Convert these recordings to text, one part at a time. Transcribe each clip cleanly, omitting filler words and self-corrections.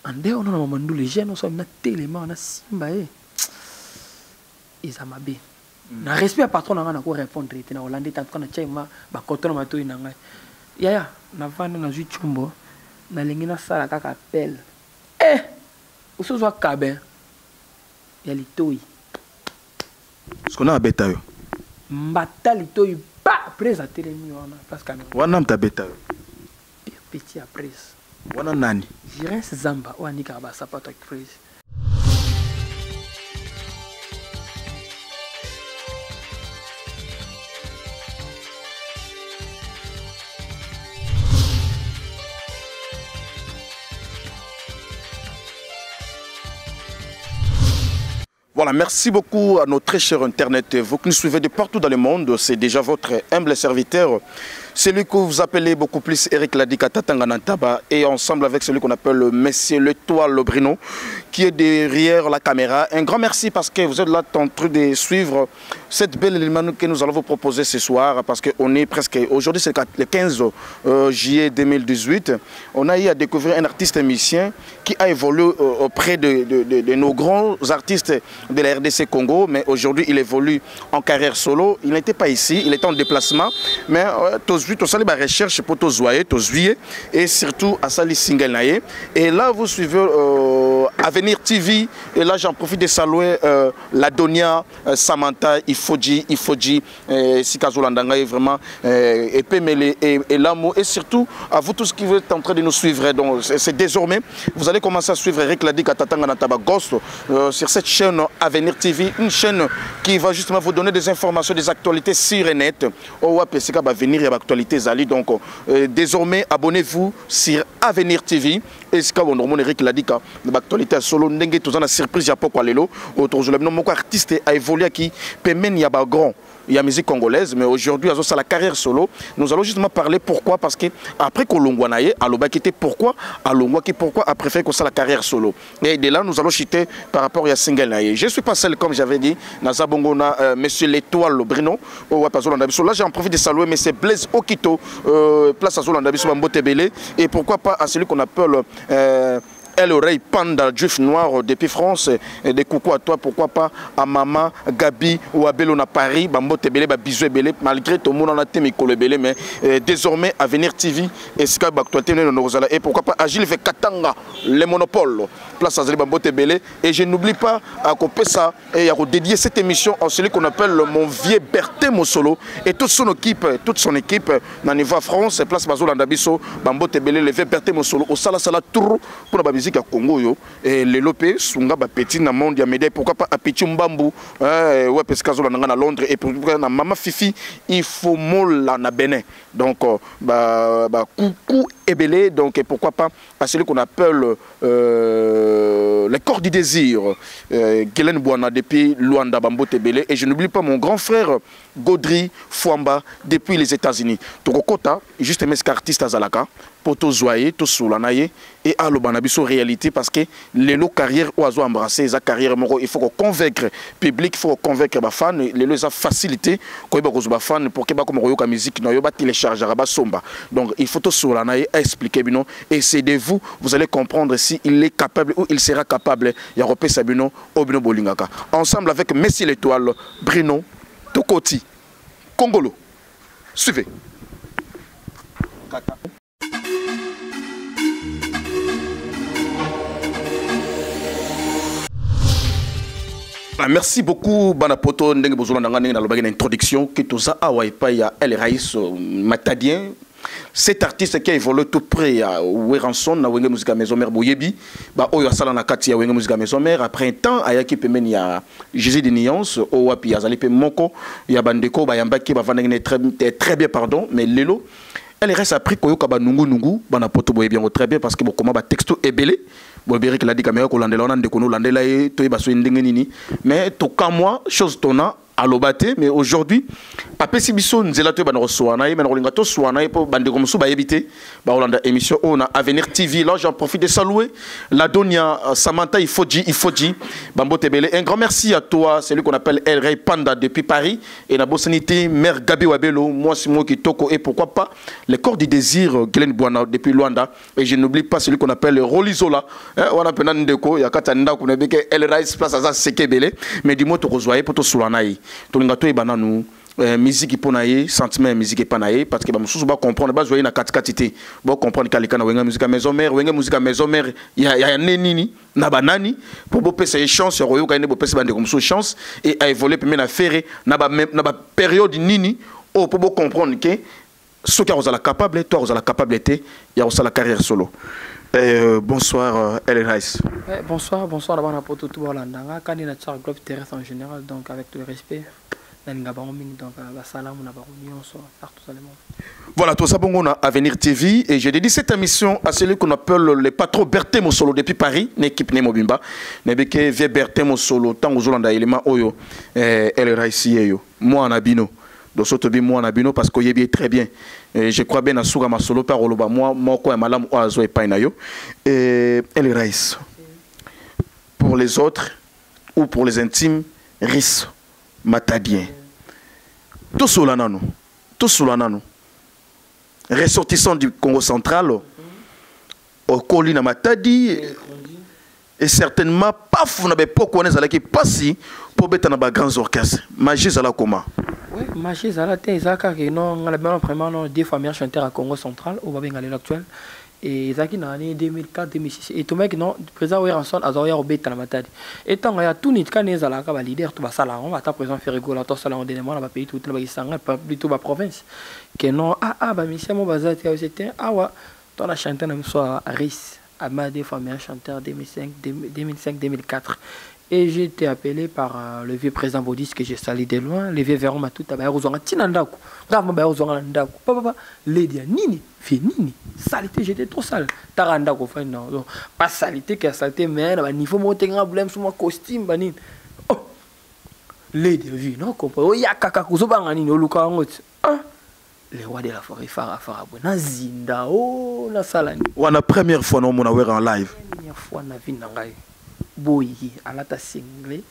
ande on a mamandou les jeunes on na tellement na simba ils amabe na respect patron na ko répondre na Hollande tant qu'on a tchema ba koto na mato ina ngai yaya na vanda na zuchumbo na lingi na sala kaka appel usozo kabe ya litoi ce qu'on a beta yo mbata litoi ba presa telemi wana parce que wana mta beta yo petit après wana nani Jiren Zamba ou Anika ba sapato crazy. Voilà, merci beaucoup à nos très chers Internet. Vous qui nous suivez de partout dans le monde, c'est déjà votre humble serviteur. Celui que vous appelez beaucoup plus Eric Ladika Tatanganantaba et ensemble avec celui qu'on appelle le Monsieur L'Étoile Brino qui est derrière la caméra. Un grand merci parce que vous êtes là en train de suivre cette belle élément que nous allons vous proposer ce soir parce qu'on est presque, aujourd'hui c'est le 15 juillet 2018. On a eu à découvrir un artiste musicien qui a évolué auprès de nos grands artistes de la RDC Congo, mais aujourd'hui il évolue en carrière solo. Il n'était pas ici, il était en déplacement, mais tous les recherches pour tous jouer et surtout à Sali Single Naye. Et là vous suivez Avenir TV et là j'en profite de saluer Ladonia, Samantha, Ifoji, Sikazolandanga vraiment et Pemele et Lamo et surtout à vous tous qui êtes en train de nous suivre. Donc c'est désormais vous allez commencer à suivre Eric Ladika Tatanganantaba Ghost sur cette chaîne Avenir TV, une chaîne qui va justement vous donner des informations, des actualités sur et net. OAPCK va venir et actualité Zali. Donc désormais abonnez-vous sur Avenir TV et ce qu'on a Eric Ladika l'actualité solo ndenge tous en surprise ya poko lelo autour de mon artiste a évolué qui pemen ya ba grand il y a musique congolaise, mais aujourd'hui, à la carrière solo, nous allons justement parler pourquoi, parce que après Kolongwa Naye, Aloba qui était pourquoi, Alongwa qui pourquoi a préféré qu'on la carrière solo. Et de là, nous allons chuter par rapport à Single Naye. Je suis pas seul, comme j'avais dit, Nazabongona, Monsieur L'Étoile Brino, là j'ai en profite de saluer Monsieur Blaise Okito, place à Zolandabiso Bambotebele, et pourquoi pas à celui qu'on appelle Elle Oreille Panda, juif noir depuis France, et des coucou à toi, pourquoi pas à Maman, Gabi ou à Bellona Paris, Bambo Tebele, Bisou Belé, malgré tout le monde en a témé Belé, mais désormais Avenir TV et Sky Actualité, et pourquoi pas Agile fait Katanga, les monopoles, place à Zali Bambo Tebele, et je n'oublie pas à couper ça et à dédier cette émission à celui qu'on appelle mon vieux Berthe Mossolo et toute son équipe, Naniva France, place Bazo Landabiso, Bambo Tebele, le vieux Berthe Mossolo, au Sala Tour pour la musique à Congo yo et les lopé sunga ba petit na monde ya média pourquoi pas à petit mbambu ouais parce que na na Londres et pourquoi na mama Fifi il faut mola na Bénin donc coucou ebelé donc et pourquoi pas à celui qu'on appelle les corps du désir Gelen Bouana depuis Luanda Bambo Tebele et je n'oublie pas mon grand frère Godri Fouamba depuis les États-Unis Tokokota juste mes artistes à Zalaka pour tous joyer tous soulanaye et à l'obanabiso réalité parce que les lots carrière oiseau embrasser sa carrière il faut qu'on convaincre public il faut convaincre les fans les lots facilité quoi ba fan pour que ba comme royo musique no yo ba télécharger ba somba donc il faut tous soulanaye expliquer bino et c'est de vous allez comprendre si il est capable ou il sera capable ya repé sabino obino bolingaka ensemble avec Messi L'Étoile Brino Tokoti Congolo suivez Kaka. Merci beaucoup Banapoto ndenge bozolo ndanga ndenge na lobaki na introduction que tout ça awa epa ya El Raïs Matadien cet artiste qui a évolué tout près à Weranson na Wenge Musica Maison Mère Boyebi ba oyo asala na kati ya Wenge Musica Maison Mère après un temps ayaki pemeni ya Jésus de Nuance o wapi azali pe moko ya bandeko ba yambaki ba vandenge très bien pardon mais lelo elle reste après koyoka ba nungu Banapoto Boyebi très bien parce que comment ba texto ebelé Boyebi Eric l'a dit caméra ko landela on ande ko no landela e to ba so ndenge nini mais to ka moi chose tona à l'obate, mais aujourd'hui, après si biso nzela to bana roswana et bana to swana et pour bande comme sou ba yebité ba Hollanda émission on a Avenir TV là j'en profite de saluer la Donia Samantha il faut dire Bambo Tebele un grand merci à toi celui qu'on appelle El Rey Panda depuis Paris et la Bossanité mère Gabi Wabelo moi c'est moi qui toko et pourquoi pas les corps du désir Glen Buana depuis Luanda et je n'oublie pas celui qu'on appelle Rolizola on a penan ndeko ya katanda ko nebeke El Rey place à Sekebele mais du mot to rezoyer pour to sulanaï tolingato e bananu musique pour naïe sentiment musique pas naïe parce que ba mususu ba comprendre ba joyer na katikatité ba comprendre kalika na wenga musique maison mère wenga musique maison mère ya nini na banani pour bo pesa chance royo ka ne bo pesa bande comme chance et à évoluer puis na faire na ba période nini oh pour bo comprendre que ce qui est capable toi vous la capabilité il y a aussi la carrière solo. Bonsoir Ellen Rice. Bonsoir d'abord pour tout le monde. Quand il y a un globe terrestre en général, donc avec tout le respect, voilà, tout ça, bon, on a Avenir TV et j'ai dédié cette émission à celui qu'on appelle les patrons Berthe Mosolo depuis Paris, une équipe Nemobimba. Nebeke vie Berthe Mosolo, tant aux Hollandais, élément Oyo, Ellen Rice, moi en abino. Donc, surtout moi en abino parce qu'il est très bien. Je crois bien à Souga Masolo par Oloba. Moi, quoi, malam ou azo et painayo. Et Ellen Rice. Pour les autres ou pour les intimes, Riss Matadien. Tout cela, ressortissant du Congo central, au Colina Matadi, et certainement, paf, on n'avait pas connu ça qui passe pour mettre dans les grands orchestres. Magie, ça là comment? Oui, Magie, ça là, c'est ça qui non, on a vraiment deux familles chanteurs à Congo central, au Babingalé l'actuel. Et ça qui dans l'année 2004-2006 et tout mec non président Weranson a zoya obeta na matadi et tant il y a tout nit quand les alaka ba leader tout ba sala on va ta présent faire rigoler tout ça là on dénement na pays tout na ba isanga pas plutôt ba province que non ba mission mo bazati c'était wa ton a chanté na soir à Riss à ma des familles chanteur 2005-2004 et j'ai été appelé par le vieux président Baudis que j'ai sali de loin le vieux Véron m'a tout à bazonga tinandako grave ba bazonga ndako papa lady nini fini saleté j'étais trop sale taranda ko fa non pas saleté que saleté mais na niveau monter un problème sur mon costume banine oh lady vie non comprends ya kaka kuzo banga nini oluka ngoti ah les rois de la forêt fara na zinda oh na salani wana première fois non mona wera en live première fois na vie na ngai boyi alata single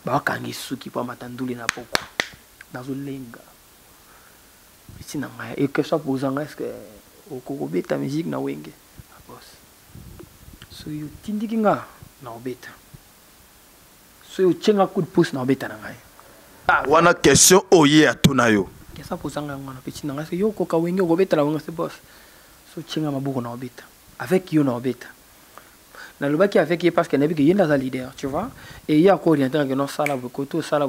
ba kangi suki pa matanduli na poko nazolenga ici na ngai et que ça posanga est-ce que au beta musique na wenge boss so you tindiki nga na obeta so you chenga coup de pouce na obeta na ngai wana question oye atuna yo que ça posanga ngana petit na ngai yo ko ka wenge go beta la wenge c'est boss so chenga mabuko na obeta avec yo na obeta na le baki avec parce qu'il y a des leader tu vois et il y a encore orienté que non ça là beaucoup ça là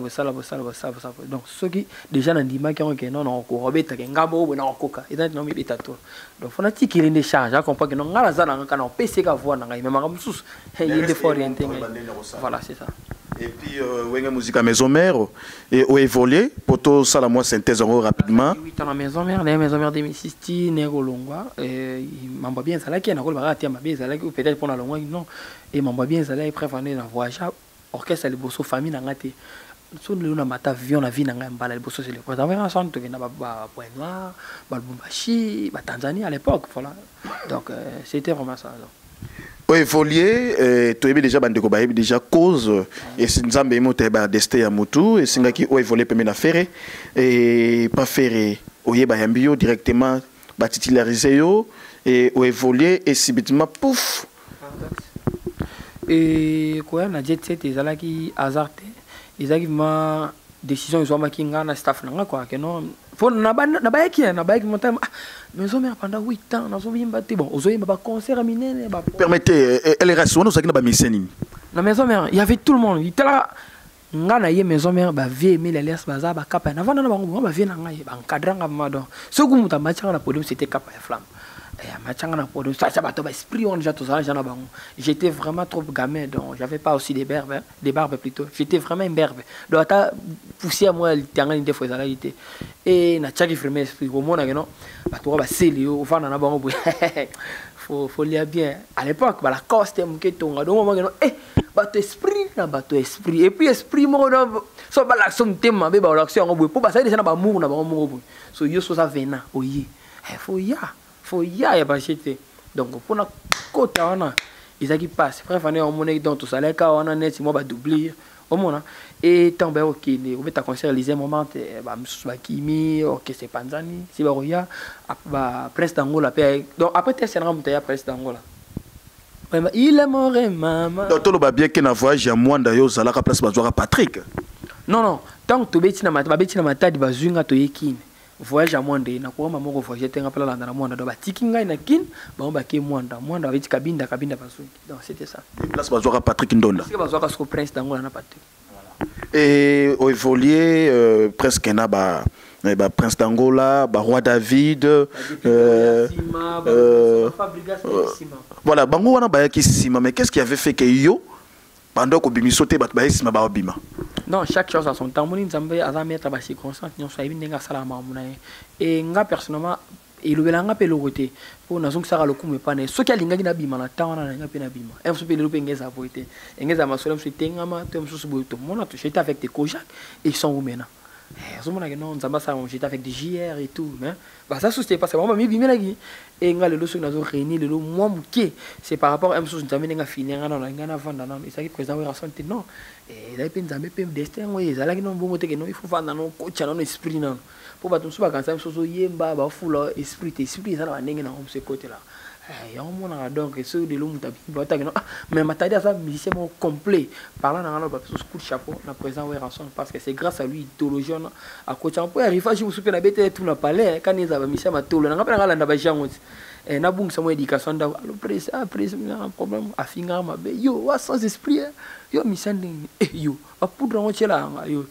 donc ceux qui déjà dans dima qui ont que non ko robeta que ngabo na koka et donc non mi bitato donc faut nati qu'il des charges à comprendre que non ngala za na kana PC ka voir na ngai mais ngam sus il est fort orienté voilà c'est ça. Et puis wenga musique à maison mère et au évolué pour tout ça la moi synthèse rapidement 8 ans à maison mère 2006 ti nego longwa et mamba bien ça là qui na ko ba tia mabé ça là peut-être pour na longwa non et mamba bien ça là il préfère na voyage orchestre le bosso famille na ngate so le na mata avion na vie na ngamba le bosso c'est le président on ensemble to na ba Point Noir ba Lubumbashi ba Tanzanie à l'époque voilà donc c'était vraiment ça donc. Évoluer tu es déjà bandeko ba déjà cause et nzambe moto ba destin ya mutu et singaki o évoluer pe na faire et pas faire oyeba yambio directement ba titulariser yo et o évoluer et subitement pouf et quoi na jet set ezalaki hasardé ezalaki ma décision ils ont marqué na staff na quoi que non faut na ba qui monter mais on pendant 8 ans nous avons battu bon aux ba concert minene ba permettez elle reste on ça qui na ba miseni la maison mère il y avait tout le monde il était là ngana ye maison mère ba vie mais les baza ba kapa na vana na bango ba vie na ngai ba encadrant ma donc ce que muta match na podium c'était kapa ya flamme J'étais vraiment trop gamin, donc j'avais pas aussi des barbes plutôt. J'étais vraiment une berbe. Donc, à pousser à moi, des fois, et na chaque vraiment esprit, au monde, non, faut lire bien. À l'époque, la costume qui tombe, donc, bateau esprit, et puis esprit, moi, so ba l'action thème, ba l'action, pour passer des gens ba mour, na ba mour, so yo so ça vena, oye. Faut ya pas acheter. Donc pour na côté on ils a qui passe frère fané on monnaie donc tout ça là quand on a net moi ba doubler au monde et tant ben OK on va ta concert Élysée moment ba msusu ba kimi OK c'est Panzani si ba roya ba presse d'Angola donc après test on monter à presse d'Angola. Il est mort maman. Donc tout le ba bien que na voyage à Mwanda yo zala ka place ba jouer Patrick. Non tant que tu beti na matadi ba zunga to yekine. Voyage à Mwanda na kwa mama ko voyage tenga pala na Mwanda do ba tikinga na kin ba ke Mwanda avec kabinda basu. Donc c'était ça. Place ba jouer Patrick Ndonda. C'est ba jouer ko prince d'Angola na Patrick. Et au évolué presque na ba prince d'Angola, roi David, voilà, bango wana ba ki sima, mais qu'est-ce qui avait fait que yo pendant que bimi sauté ba sima ba bima? Non, chaque chose a son temps. Moni nzambe aza mettre ba circonstance nyo so ibinga sala mamuna et nga personnellement elobelanga pe lokote po nazongi saka lokumu epane soki alingaki na bima na temps wana nga pe na bima et so pe lelo pe ngeza voité ngeza masola mso tengama to mso boto mona to j'étais avec des Kojak et ils sont où maintenant. Non, j'étais avec des JR et tout. Bah, ça, c'était pas ça. Et moi, c'est par rapport à un chose, nous fini, et présent, non. Et là, il destin, il faut faire un coach, un esprit. Pour battre tout ça, quand ça, il esprit, ça va ce côté-là. Donc, ceux de l'homme, mais ma taille, ça, musicien complet. Parlant dans le coup de chapeau, na présent, parce que c'est grâce à lui, idéologie, à côté, on peut arriver à vous souper la bête, tout le palais, quand ils avaient mis ça, ma tour, on a pas la nabajang. Et na bung sa mo éducation da le président un problème à finir ma bé yo sans esprit yo misanding yo a poudre on tchela yo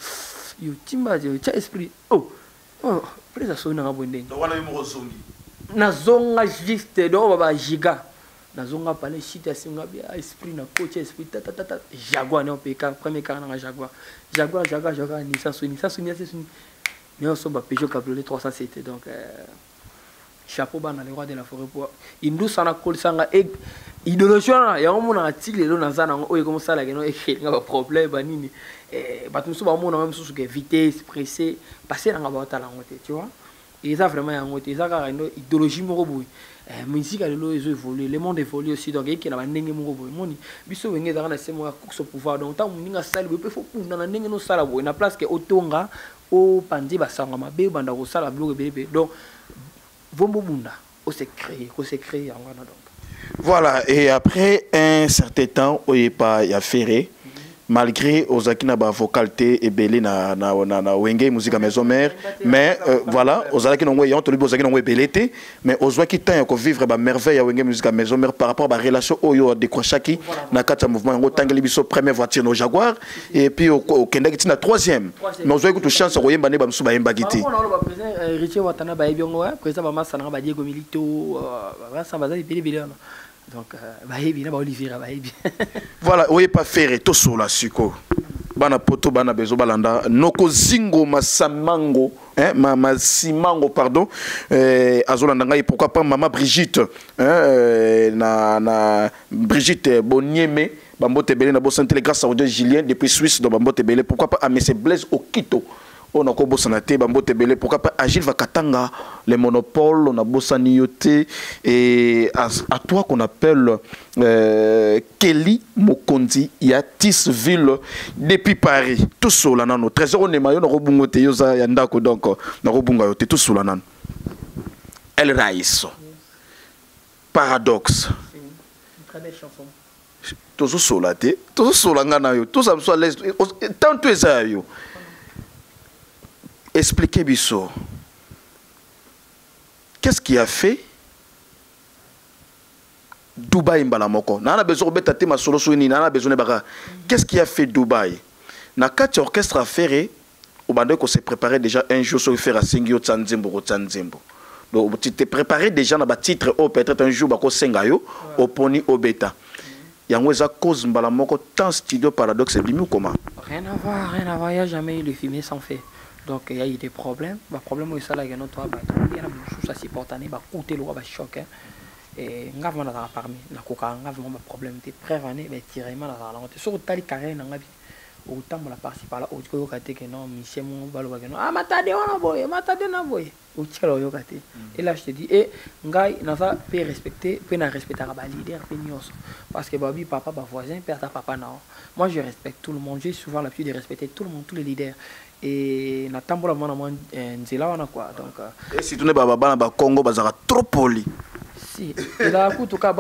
timba yo cha esprit oh président so na ngabondeng donc wana mo zongi na zonga juste do baba giga na zonga palais chita singa bien esprit na coach esprit tata jaguar ne opeka premier car na jaguar ni ça soni mais on somba Peugeot Cabriolet 307 donc chapeau bana les rois de la forêt pour indu sana kol sanga idéologie na ya mo na tigre lo na zana o comme ça la geno e nga problème banini batu so ba mo na même sous que vitesse pressé passer na ba tala ngote tu vois et ça vraiment ya ngote ça ka idéologie mo boy musique alelo ezo évoluer le monde évolue aussi donc qui na ba ndenge mo boy moni biso wenge za na semo ya course pouvoir donc tant ninga sala be faut punda na ndenge no sala boy na place que otonga o pandi ba sanga mabe banda ko sala bloc bébé donc voilà, et après un certain temps, il n'y a ferré, malgré Ozakina ba vocalité et belé na wenge musique à maison mère, mais voilà, Ozakina on y Ozakina on belete, mais Ozakina ko vivre ba merveille à wenge musique à maison mère par rapport à la relation oyo décrochaki na kata mouvement ngo tangeli biso première voiture no Jaguar et puis au Kenda qui na troisième. Mais Ozakina to chance ko yemba ne ba msuba yemba giti. Richie Watana ba ebiongo président ba massa na ba Diego Milito ba ça ba bili donc Olivier voilà oye pas faire tout sur la suko bana poto bana bezo balanda noko zingo masamango masimango pardon azolanda ngai pourquoi pas maman Brigitte na Brigitte Bonieme bambote belé na bo santé grâce à Julien depuis Suisse donc bambote belé pourquoi pas à monsieur Blaise Okito on a bossanaté bambote belé pourquoi pas Agile Vakatanga les monopoles on a bossanioté et à toi qu'on appelle Kelly Mokondi ya Tisville depuis Paris tout cela nano trésor on est maillot na robungote yoza ya ndako donc na robunga yote tout cela nano El Raïs Paradoxe très belle chanson tout cela té tout cela ngana yo tout ça soit l'aise tant tu es yo. Expliquez Bisso. Qu'est-ce qui a fait Dubaï Mbalamoko? Nana besoin de bêta ma solo souni, nana besoin de baga. Qu'est-ce qui a fait Dubaï? Na quatre orchestres affairés, au bandé qu'on s'est préparé déjà un jour sur faire à Singio Tsanzimbo Tsanzimbo. Donc tu t'es préparé déjà dans le titre ou peut-être un jour bako sengayo au poni au bêta. Yango eza cause mbala moko tant studio paradoxe bimi comment? Rien à voir, rien à voir, il n'y a jamais eu de fumier sans fait. Donc il y a eu des problèmes. Le problème c'est là que notre il y a des choses à supporter, bah coûter le roi choc. Et ngave mana dans parmi na koka ngave mon problème te prévenir mais tirer mal dans la honte sur tali carré na ngabi autant la partie par là au ko kate que non monsieur mon balo que non ah matade on matade na boy au tchelo yo kate et là je te dis et ngai na ça peut respecter peut na respecter ba leader peut nyos parce que babi papa ba voisin père ta papa non moi je respecte tout le monde j'ai souvent l'habitude de respecter tout le monde tous les leaders et na tambola mona moi nzela wana quoi donc et si tu ne baba ba Congo bazara trop poli. Si, il a tout cas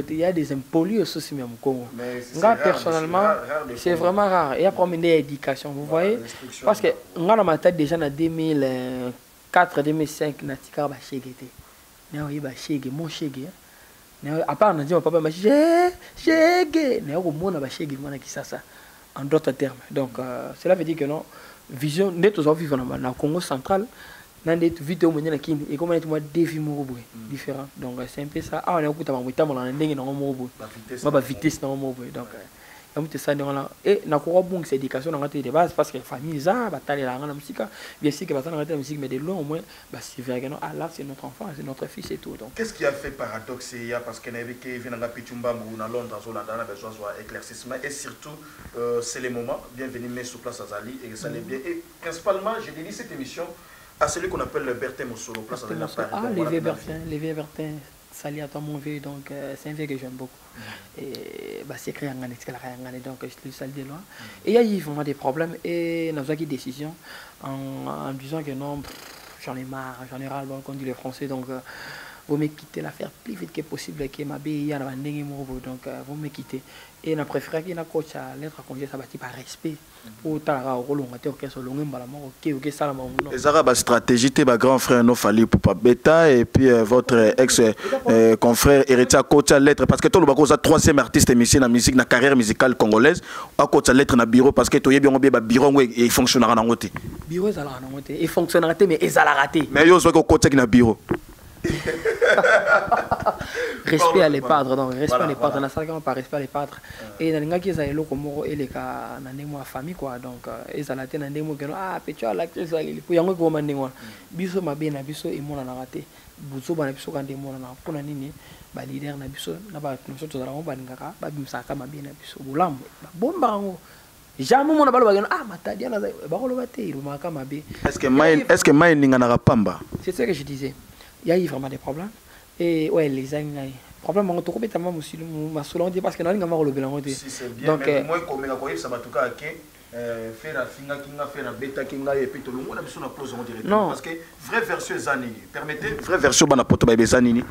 il y a des impolis aussi même au Congo. Moi personnellement, c'est vraiment rare. Il y a problème d'éducation, vous voyez, parce que on a ma tête déjà en 2004, 2005, na tika ba shegete. Na oyi ba shege, mon shege. Na à part on dit mon papa ma shege, na ko mona ba shege mona kisasa en d'autres termes. Donc cela veut dire que non vision net aux vivre dans Congo central. Nande vite au monde nakini et comment moi défi mobo différent donc c'est un peu ça ah on a écouté ma muta mon ndenge na mobo ba vitesse na mobo donc ya muta ça ndenge là et na ko bon c'est éducation na ngate de base parce que famille ça ba tali la ngana musique bien sûr que ba tali la musique mais de loin au moins bah c'est vrai que non ah là c'est notre enfant c'est notre fils et tout donc qu'est-ce qui a fait paradoxe il y a parce que n'avait que venanga pichumba na Londres sur la dana besoin soit éclaircissement et surtout c'est les moments bienvenue mais sur place à Zali et ça les bien et principalement je dédie cette émission à celui qu'on appelle le Bertin Moussolo, place de la Paris. Ah, les vieux Bertin, salut à toi mon vieux, donc c'est un vieux que j'aime beaucoup. Et bah, c'est créé en Ghana, donc je le salue de loin. Et il y a eu vraiment des problèmes et nous avons pris des décisions en disant que non, j'en ai marre, j'en ai ras le bol, comme dit les Français, donc vous me quittez l'affaire plus vite que possible, que ma bille, il y a un donc vous me quittez. Et on a préféré qu'il y ait un coach à l'être à congé, ça va par respect. Pour t'avoir au rôle, on va dire que c'est long, ok, ça la les arabes stratégie, t'es ma grand frère non fallu pour pas bêta et puis votre ex confrère héritier à coach à l'être parce que tout le monde a troisième artiste émission dans la musique, dans la carrière musicale congolaise, à coach à l'être dans le bureau parce que tu es bien bureau et il fonctionnera dans le bureau, il fonctionnera mais il a raté. Mais il y a aussi coach qui dans le bureau. Respect à les padres, donc respect à les padres, on pas respect à les padres. Et dans les gens qui ont le comoro et les cas dans des mois famille quoi, donc ils ont la tête dans des mots que ah petit à l'acte ça les pour yango comment des mois. Biso ma bien na biso et mon na raté. Buso ba na biso quand des mois na pour na nini ba leader na biso na ba nous autres dans ba ngaka ba bimsaka ma bien na biso bulambo bomba ngo. Jamais mon abalo ba ah matadi na ba ko lo ba te lo maka ma bien. Est-ce que mai ninga na pamba? C'est ce que je disais. Il y a eu vraiment des problèmes. Et ouais, les années. Problème, on a trouvé tellement ma solondie parce que nous avons le bilan. Si c'est bien, mais moi, comme ça va tout cas, faire la finga, faire la bêta, et puis tout le monde a besoin de pause en direct. Parce que vraie version Zanini, permettez, vraie version Banapoto Baby Zanini,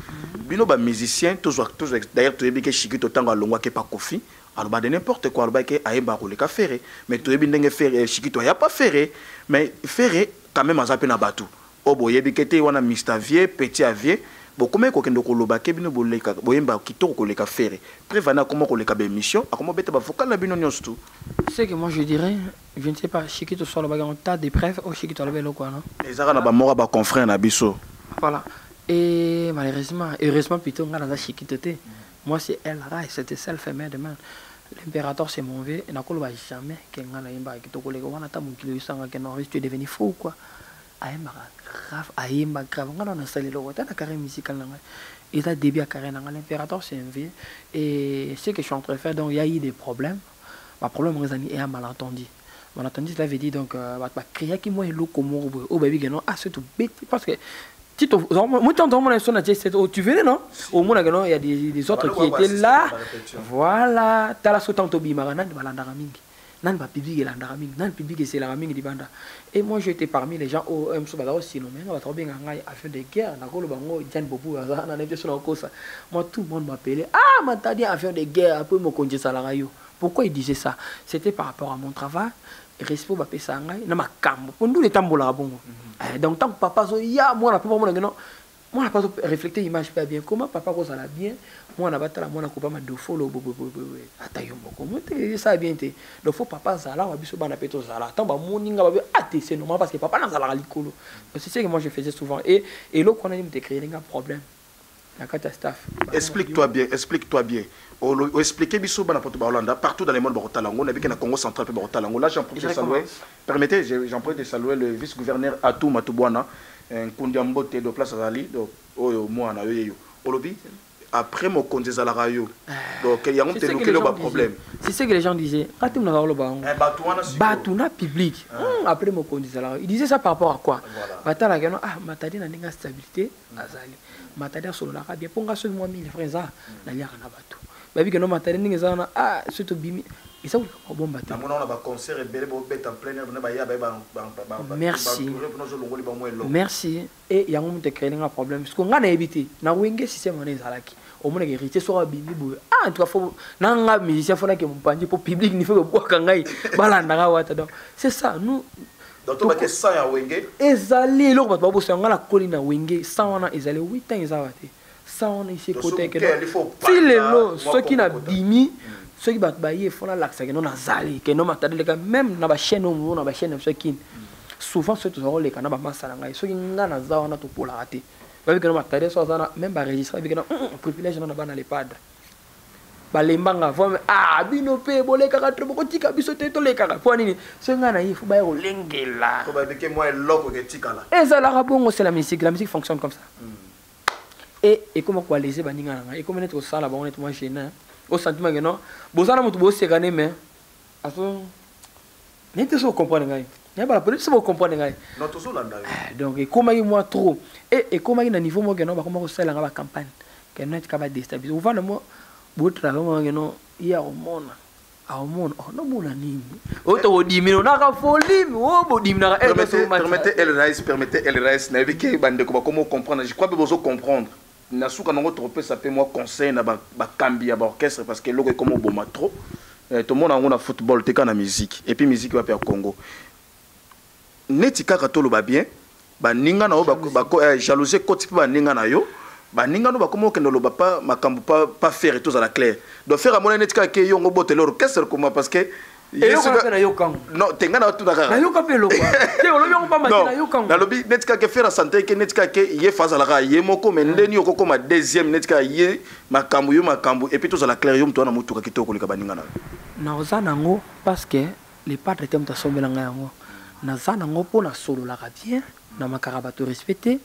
bino ba musicien, toujours d'ailleurs, tu es bien que Chiki Totango à l'ongwa qui pas Kofi, alors bah de n'importe quoi, alors bah que Aïba roule qu'à faire, mais tu es bien que faire Chiki Toya pas faire, mais faire quand même à zapper na bateau. Oh boy, bikete wana Mr. Vie, Petit Avier, beaucoup ko kendo ko loba ke bino boleka boyemba kitoko ko leka faire. Prévana comment ko leka be mission, a comment beta ba vocal na bino nyonsto. C'est que moi je dirais, je ne sais pas, Chikito sur le bagarre tas de preuves au Chikito le vélo quoi non. Les ara na ba mora ba confrère na biso. Voilà. Et malheureusement, heureusement plutôt on a la Chikito té. Moi c'est elle là, c'était celle fait main de main. L'impérateur c'est mon vieux, na ko lo ba jamais que ngana yimba kitoko le wana ta mon kilo sanga que non, tu es devenu fou quoi. Aïmba grave, on a installé le retard, la carrière musicale. Il a début à carrière, l'impérateur c'est un vieux. Et ce que je suis en train de faire, donc il y a eu des problèmes. Le problème, c'est un malentendu. Malentendu, cela veut dire donc, créer qui moi, le comme au baby, non, ah, c'est tout bête. Parce que, tu venais, non? Au moins, il y a des autres qui étaient là. Voilà, tu as la sautant au bimarana, de Balandaraming. Nan ba public la ndaraming nan public c'est la raming di banda et moi j'étais parmi les gens au mso bala aussi non mais on va trop bien ngai affaire de guerre na ko lo bango Jan Bobu na na nete sur la kosa moi tout le monde m'appelait ah matadi affaire de guerre après mo konje sala yo pourquoi il disait ça c'était par rapport à mon travail respect ba pesa ngai na makambo pour nous les tambola bongo donc tant que papa zo ya moi na papa mo non moi n'a pas réfléchi image pas bien comment papa cause la bien moi n'a pas la moi n'a pas ma de follow ata yo moko mote ça bien té donc faut papa zala wa biso bana peto zala tant ba moninga ba até c'est normal parce que papa na zala likolo c'est ce que moi je faisais souvent et là qu'on a me créer un problème la carte staff explique-toi bien expliquez biso bana poto ba Hollande partout dans le monde barotalango na bikena Congo central pe barotalango là j'en profite de saluer permettez j'en profite de saluer le vice-gouverneur Atou Matubwana Kundiambote de place Azali donc oyo moi na yo olobi après mon konzi za la rayo donc il y a un problème c'est ce que les gens disaient quand tu me le ba batuna public après mon konzi za la il disait ça par rapport à quoi batala gano matadi na ninga stabilité azali matadi solo la bien ponga so moi 1000 francs za na liaka na batu babi gano matadi ninga za na surtout bimi et ça vous bon bateau on a un concert et belle bête en plein air merci et il y a un te créer un problème parce qu'on a évité na wenge système on est alaki au moins hérité sur bimi boy en tout cas faut nanga musicien faut que mon pandi pour public ni faut boire kangai balanda ga wata donc c'est ça nous donc to ba que ça ya wenge ezali lo ba bo so ngala kolina wenge ça wana ezali 8 ans ezawate ça on ici côté que si les lo ceux qui na bimi ceux qui battent bailler font l'axe que non azali que non matade même na ba chaîne on na ba chaîne ceux qui souvent ceux tous les canaux ba masala ngai ceux qui ngana za wana to pola raté ba que non matade so za même ba registre ba que non privilège na ba na les padres ba lembanga fo bino pe boleka ka trop ko tika biso te to le kaka po nini ceux ngana il faut ba yo lengela ko ba que moi loko ke tika là et ça la bongo c'est la musique fonctionne comme ça et comment quoi les baninga et comment être ça là ba on est moi gêné au sentiment que non bozana mutu bo sekane mais aso n'était pas comprendre ngai ya bala peut être comprendre ngai non toujours là donc et comment moi trop et comment na niveau moi que non ba comment ça la ba campagne que non ka ba déstabiliser ou va moi bo travailler moi que non ya homona no mona nini o to dimino na ka folie o bo dimina permettez El Rais na biki bande ko ba comment comprendre je crois que vous comprendre nasuka nango trop ça peut moi conseil na ba kambi ya ba orchestre parce que loko comme boma trop tout le monde a football te kana musique et puis musique va faire Congo netika ka to lo ba bien ba ninga na ba jalousie ko type ba ninga na yo ba ninga no ba comme okendo lo ba pas makambu pas faire tout à la claire donc faire à mon netika ke yo ngo bote l'orchestre comment parce que non tenga na tout d'accord na yoka pelo quoi te olo yo pas matina yoka na lobi netika ke faire santé ke netika ke ye face à la ra ye moko mais ndeni yo ko ma deuxième netika ye makambu et puis tout à la claire yo mto na mutuka kitoko lika baninga na ozana ngo parce que les padres tem ta sombela ngo na zana ngo pona solo la bien na makarabato respecté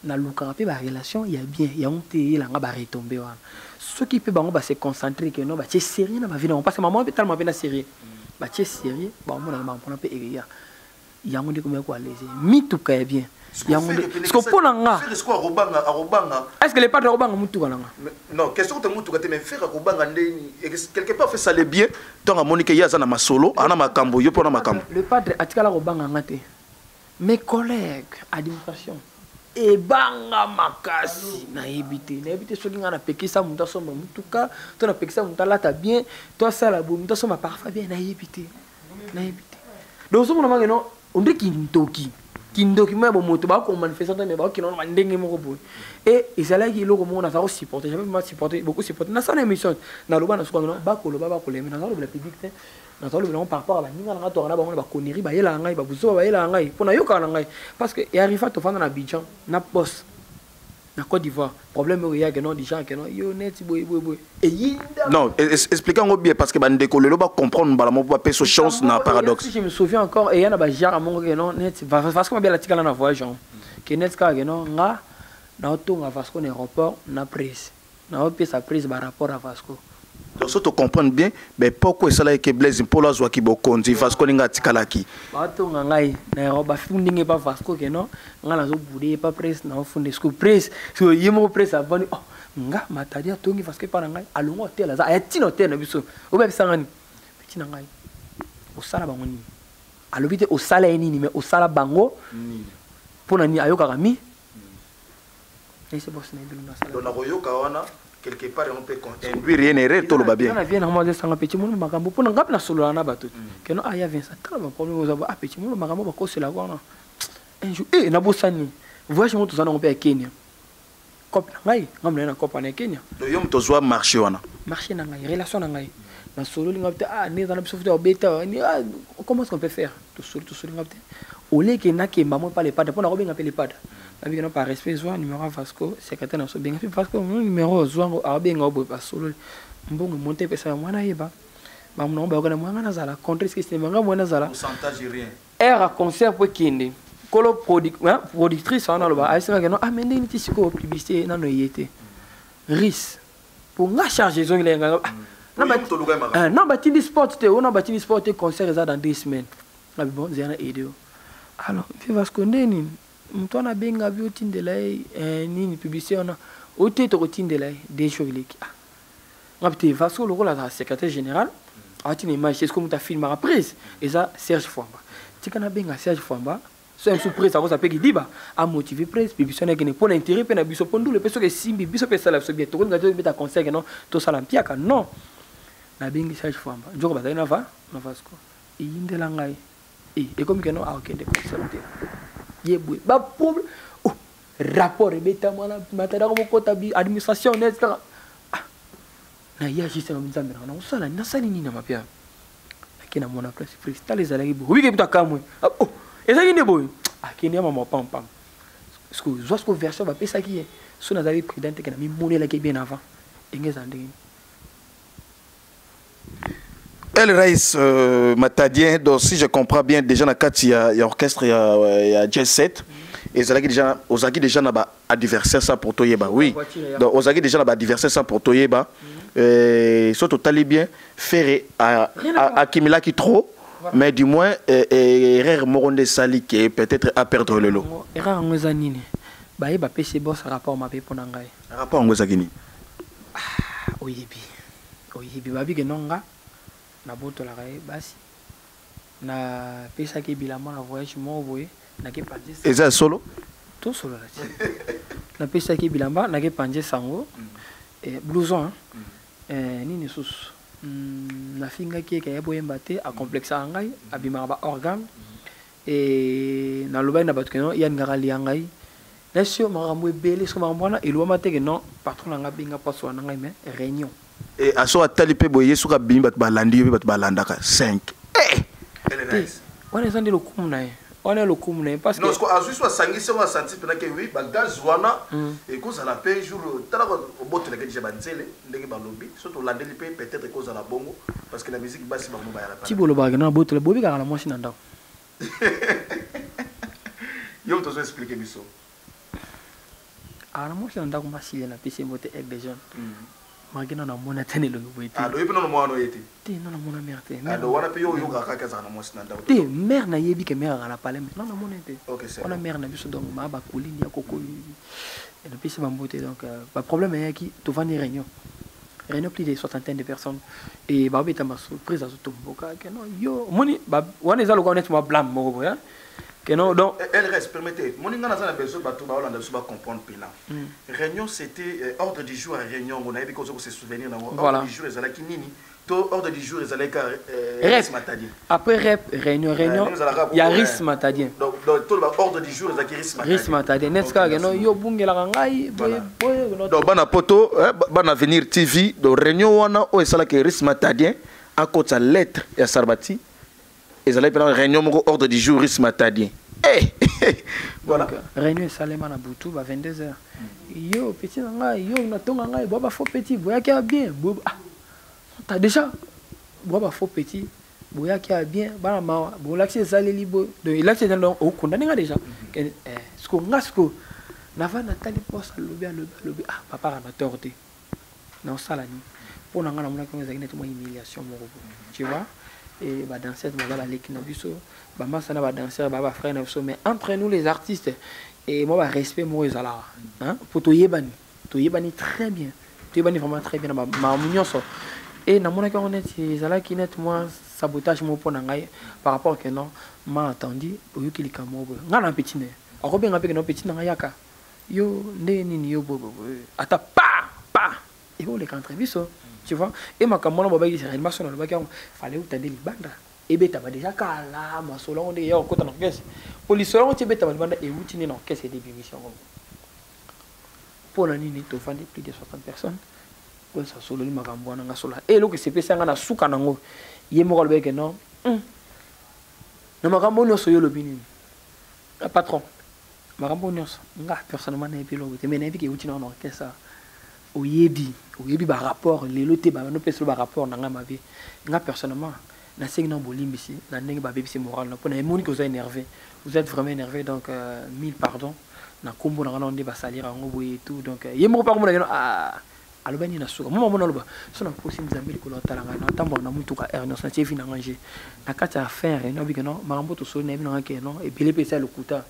na luka pe ba relation ya bien ya onte la nga ba retomber wana ce qui peut bango ba se concentrer que non ba c'est sérieux na ba vie parce que maman peut tellement bien sérieux ba c'est sérieux ba mo na ba pona pe eria ya ngo ndiko me ko alezi mituka ya bien ya ngo ce que pona nga est-ce que arobanga est-ce que les padres arobanga mutuka nga non question que mutuka te mais faire arobanga ndeni quelque part fait ça le bien tant à monique ya za na masolo ana makambo yo pona makambo le padre atikala arobanga ngate mes collègues administration et banga makasi na ebité soki nga na pekisa muta somba mutuka to na pekisa muta lata bien to sala bo muta somba parfois bien na ebité donc so mona non on dit kindoki mais bon moto ba ko manifestant mais ba kino na ndenge moko boy et ça là qui loko mona ça supporter j'avais pas supporter beaucoup supporter na ça émission na loba na sokanga ba ko loba ba ko lema na ça le public na ça le par rapport à la ninga na to na ba ba koniri ba yela ngai ba buzo ba yela ngai pona yoka na ngai parce que et arrive to fanda na Abidjan na boss na Côte d'Ivoire problème il y a que non des gens que non yo net boy et yinda non expliquons bien parce que bande ko le ba comprendre ba mo pas peso chance na paradoxe je me souviens encore et y a ba jar mon que non net parce que bien la tikala na voyage que net ka que non nga na to nga Vasco na aéroport na prise na opé sa prise par rapport à Vasco donc ça tu comprends bien mais pourquoi ça là que Blaise Mpolo azwa ki bokonzi Vasco ninga tikalaki ba to nga ngai na roba fundinge pa Vasco que non nga na zo boudé pas prise na funde sco prise so yemo prise avani nga matadi atongi Vasco pa na ngai alongo hotel za ayatino hotel na biso oba bisangani petit na ngai osala bango ni alobite osala nini mais osala bango pona ni ayoka kami et c'est boss na biluna sala donc na koyoka wana quelque part on peut induire rien erreur tout le bien na vient normalement sanga petit monde makambo pona ngapi na solo na bato que non aya Vincent tala problème aux aba petit monde makambo ba ko c'est la wana un jour na bosani voyage moto zana on peut à Kenya cop ngai ngamna na cop na Kenya do yom to zwa marché wana marché na ngai relation na ngai na solo linga peut né dans la biso futa beta ni comment est-ce qu'on peut faire tout solo linga peut au lieu que na ke maman pas les pads pour na robenga les pads avec non par respect zwa numéro Vasco secrétaire na so benga Vasco numéro zwa abenga obo pas solo mbongo monter pesa mwana yeba ba mno ba kana mwana zala contre ce que c'est manga mwana zala pourcentage rien era concert pour kinde kolo productrice on a le ba aisema que non ah mais ni tisiko publicité na no yete risque pour nga charger zong lenga non ba tindi sport te on a bâti sport te concert ça dans 2 semaines na bon zana aider alors viva skondeni mtu ana benga bio tindela nini publicité on a ote to tindela des jours leki ngapte Vasco le rôle la secrétaire général a une image c'est comme ta film à prise et ça Serge Fwamba tikana benga Serge Fwamba so une surprise ça va peki diba a motiver presse publicité na pour l'intérêt pe na biso pondu le peso que simbi biso pe sala so bien to ngati beta conseil que non to sala mpiaka non na bengi Serge Fwamba njoko bazali na Vasco e indela ngai et comme que non a aucun de concept yebwe ba problème rapport beta mwana matada ko kota bi administration etc na ya juste na mzambe na usala na sali nini na mapia akina mwana presse freestyle ezalaki bo wiki mutakamwe ezaki ne boy akini mama pam pam parce que zosko version va pesa qui so na zali président que na mi monela ki bien avant engeza ndenge El Rais Matadien, donc si je comprends bien, déjà dans il y a orchestre, il y a jazz set. Et Ozaki déjà n'a pas adversaire ça pour Toyeba. Oui. Donc Ozaki déjà n'a pas adversaire ça pour Toyeba. Surtout tali bien faire à Kimila qui trop, mais du moins erreur Moronde Sali qui peut-être à perdre le lot. Erreur ngozanini. Ba yeba pese boss rapport ma pe ponangai. Rapport ngozakini. Oyebi babi ke nonga. Na boto la rae basi na pesa ke bilama na voyage mo boye na ke panje eza solo to solo la na pesa ke bilama na ke panje sango blouson nini sus na finga ke ka boye mbate a complexa ngai abima ba organe et na lobai na batke no yan ngarali ngai na sio maramwe bele so marambona elwa mateke non patron nga binga paso na ngai mais réunion et à soi talipe boye suka bimba balandi bat balandaka 5 on est dans le kumna on est le kumna parce que non parce que azu soit sangi se va sentir pendant que oui ba gaz wana et cause à la paix jour tala ko botte la déjà banzele ndenge balobi surtout landeli pe peut-être cause à la bongo parce que la musique basse ba mo ba ya ti bolo ba na botte la bobi ka la moshi na ndako yo to expliquer biso ala moshi na ndako masile na pese mote avec des jeunes magina na mona tane lo boiti alo ipe no mwana yeti ti no na mona merte alo wana pe yo ka ka za na mosi na ndako ti mère na yebi ke mère na parler non na mona te OK c'est on a mère na biso donc ma ba kolini ya koko et le pese bambote donc ba problème est qui to vani réunion plus de 60 de personnes et ba beta ma surprise à tout mboka que non yo moni ba wana za lo connaître moi blâme mo boya que non donc elle reste permettez moni ngana za na besoin ba to ba olanda biso ba comprendre pena réunion c'était ordre du jour à réunion on a dit qu'on se souvenir na ordre du jour ezalaki nini to ordre du jour ezalaki Ris Matadien après réunion il y a Ris Matadien donc to ordre du jour ezalaki Ris Matadien neska que non yo bungela ngai boy donc bana poto bana venir TV donc réunion wana o ezalaki Ris Matadien à côté lettre ya Sarbati ezalaki pendant réunion moko ordre du jour Ris Matadien voilà réunion salema na butu ba 22h yo petit ngai yo na tonga ngai boba faux petit boya ki a bien t'as déjà boba faux petit boya ki a bien bana ma bo l'accès saleli bo de l'accès dans au condamné déjà ce qu'on ngasko na va na tali poste lobi papa na torté na salani pour na ngana mona ko ngazaki na humiliation moko tu vois et bah danser dans la l'équipe nabiso bah moi ça na ba danser bah frère nabiso mais entre nous les artistes et moi bah respect moi ezala hein pour to yebani très bien to yebani vraiment très bien ma union so et na mona ko net ezala ki net moi sabotage mo pona ngai par rapport que non m'a attendu au yukili kamo ngana petit ne akobe ngape que non petit na yaka yo ndé nini yo bobo ata pa et on les contre biso tu vois et ma kamona baba qui réellement son le bac fallait utande libanda et beta ba déjà kala ma solo on est au côté d'orchestre police on te beta libanda et utini na orchestre des émissions pour la nini to vandi plus de 60 personnes pour ça solo ni makambo na ngasola et lo que c'est pesa nga na suka nango yemo ko beke non na makambo no so yo lobini patron makambo no nga personnellement na epilo te mais na epiki uti na orchestre oyebi ba rapport lelo te ba no pesa ba rapport na nga ma vie nga personnellement na sing na bolimbisi na ndenge ba bebisi moral na pona emoni ko za énervé vous êtes vraiment énervé donc 1000 pardon na kombo na nga ndé ba salir ngo boye tout donc yemo pa ko na alobani na suka mama mona loba so na posi nzambe ko lotala nga na tambo na mutuka erno na chefi na nganje na kati ya faire no bi no marambo to so na bi na ke no et puis le pesa le kuta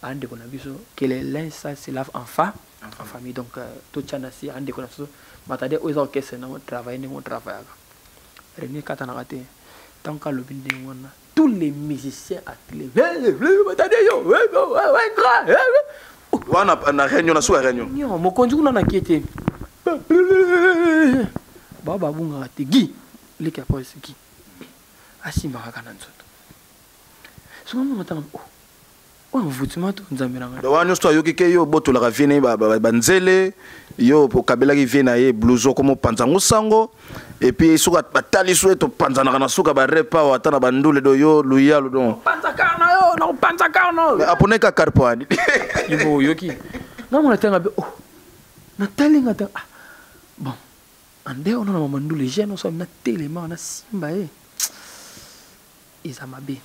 ande ko na biso que les linge ça se lave en famille donc tout chana si ande ko na so batade o zo kese na travailler ni mon travail reni kata na raté tant que le binde ngona tous les musiciens athlètes batade yo ouais grand wana na réunion na so réunion non mo konju na kiete baba bunga te gi leka po ski asimba kana nzoto so mo matanga o mvutima to nzambira nga do wanyo sto yoki ke yo boto la ravine banzele yo po kabela ki vina ye blouson comme panzango sango et puis suka batali soueto panzana kana suka ba repa wata na bandule do yo luyalo don panzakana yo na panzakana aponeka karpoani yo yoki na mo natanga be na talinga ta bon ande on a mandule jeune on so na tellement na simba izamabe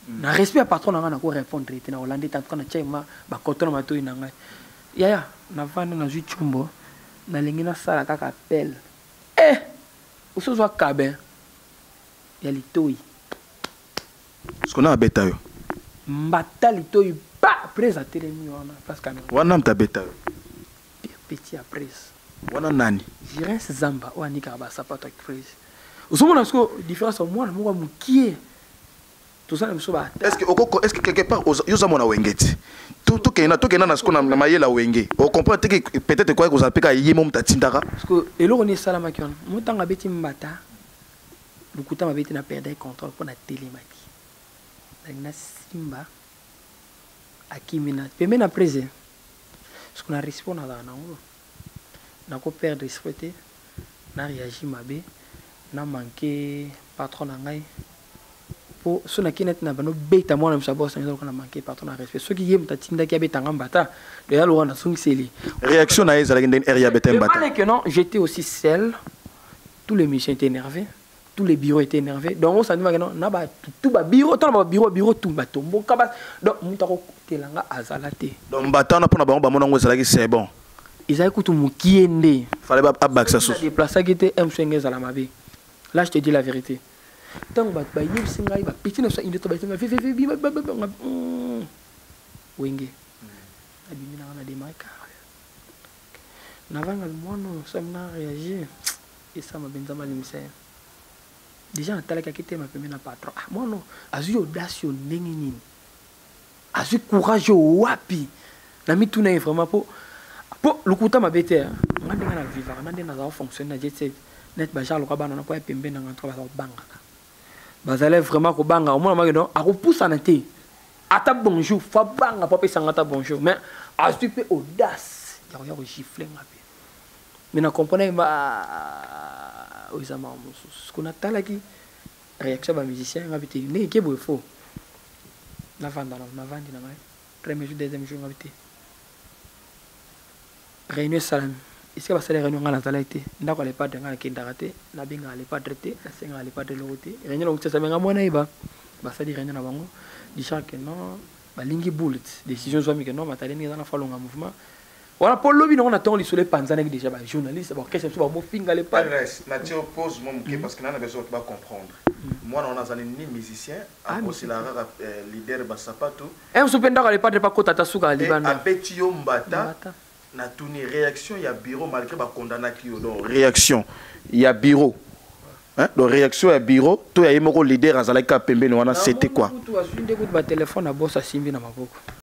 na respect patron na ko répondre te na Hollande tant qu'on a tchema ba kotona mato ina ngai yaya na vana na zuchumbo na lingi na sala kaka appel usozo kabe ya litoi ce qu'on a beta yo mbata litoi ba presa telemi wana parce que wana mta beta yo petit après wana nani jirin zamba o anika ba sapato prise usomona sko différence au moins mo mukie tout ça so ba est-ce que quelque part yo za mona wengeti tout kena na sko na mayela wenge on comprend que peut-être quoi que vous appelez yimo mtatindaka parce que eloko ni salama kion mutanga beti mbata lukuta mabeti na perdre contrôle pour na télémaki na simba akimina pembe na prese ce qu'on a respect na na ko perdre respect na réagir mabe na manquer patron na ngai po so na kinet na bano beta mwana msabo sa nzo na manquer patron na respect so ki yem tatinda ki abeta ngambata de ya lwana sungiseli réaction na ezala ngende area beta mbata mais que non j'étais aussi seul tous les musiciens étaient énervés tous les bureaux étaient énervés donc on s'anima que non na ba tout ba bureau to na bureau tout ba tombo kaba donc mutako telanga azalate donc mbata na pona ba mona ngo ezala ki c'est bon ils avaient écouté mon kiende fallait pas abaxa sous déplacer qui était M5 à la mabe là je te dis la vérité tant ba yim singa ba petit na so inde to ba singa fi wenge abimi na démarque na vanga le mono ça m'a réagi et ça m'a benza malimse déjà na talaka qui était ma première patron mono azu audace ndenge nini azu courage wapi na mi tuna vraiment pour lukuta mabete ngandinga na vivre ngande na za fonctionner jet set net ba jalo ka bana na po pembe na ngantro ba banga bazale vraiment ko banga au moins ma ako poussa na te ata bonjour fa banga pa pesa ngata bonjour mais a super audace ya ko gifler ngapi mais na comprendre ba oisama musu ce qu'on a talaki réaction ba musicien ngabité ne ke bo faux na vanda na vandi na mai premier jour deuxième jour ngabité réunion salam est-ce que va faire réunion ngana tala été ndako ale pas de ngana kindaraté na binga ale pas traité na senga ale pas de loroté réunion où ça menga mona iba ba sali réunion na bango di chaque non ba lingi bullet décision zo mi que non matali ni na falonga mouvement voilà pour lobby on attend les soleil panzana déjà ba journaliste ba qu'est-ce que ba mo finga le pas na ti oppose mon parce que na besoin pas comprendre moi on a zani ni musicien aussi la leader ba sapato on se penda ale pas de pas kota tasuka libanda abetio mbata na tourner réaction il y a bureau malgré ba condamna qui donc réaction il y a bureau hein donc réaction il y a bureau to ya yemoko leader azalaka pembeni wana c'était quoi tout a sundi ko ba téléphone na boss asimbi na maboko